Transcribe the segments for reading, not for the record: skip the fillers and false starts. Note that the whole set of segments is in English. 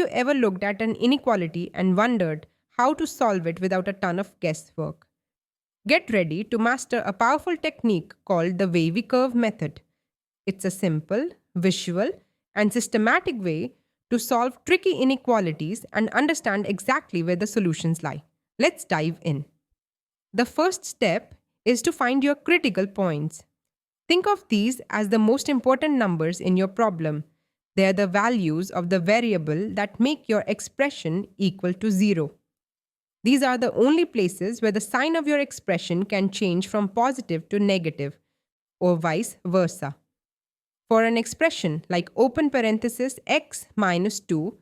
you ever looked at an inequality and wondered how to solve it without a ton of guesswork? Get ready to master a powerful technique called the Wavy Curve Method. It's a simple, visual, and systematic way to solve tricky inequalities and understand exactly where the solutions lie. Let's dive in. The first step is to find your critical points. Think of these as the most important numbers in your problem. They are the values of the variable that make your expression equal to 0. These are the only places where the sign of your expression can change from positive to negative, or vice versa. For an expression like open parenthesis x minus 2,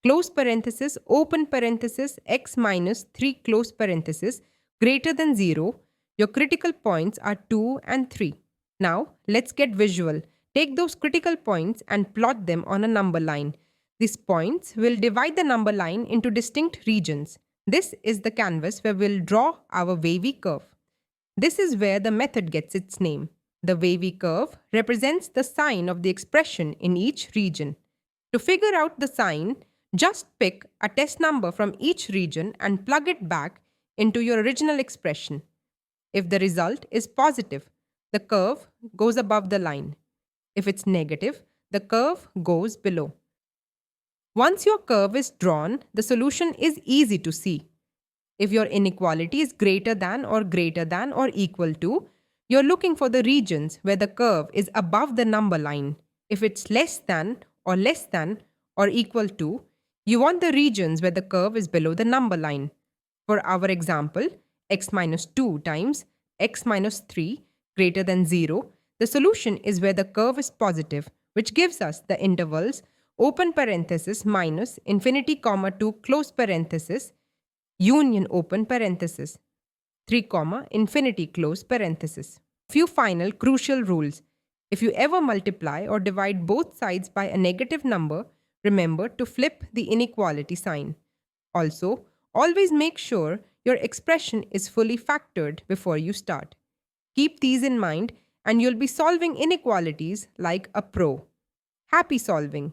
close parenthesis, open parenthesis, x minus 3 close parenthesis, greater than 0, your critical points are 2 and 3. Now, let's get visual. Take those critical points and plot them on a number line. These points will divide the number line into distinct regions. This is the canvas where we'll draw our wavy curve. This is where the method gets its name. The wavy curve represents the sign of the expression in each region. To figure out the sign, just pick a test number from each region and plug it back into your original expression. If the result is positive, the curve goes above the line. If it's negative, the curve goes below. Once your curve is drawn, the solution is easy to see. If your inequality is greater than or equal to, you're looking for the regions where the curve is above the number line. If it's less than or equal to, you want the regions where the curve is below the number line. For our example, x minus 2 times x minus 3 greater than 0, the solution is where the curve is positive, which gives us the intervals open parenthesis minus infinity comma 2 close parenthesis union open parenthesis 3 comma infinity close parenthesis. Few final crucial rules. If you ever multiply or divide both sides by a negative number, remember to flip the inequality sign. Also, always make sure your expression is fully factored before you start. Keep these in mind and you'll be solving inequalities like a pro. Happy solving!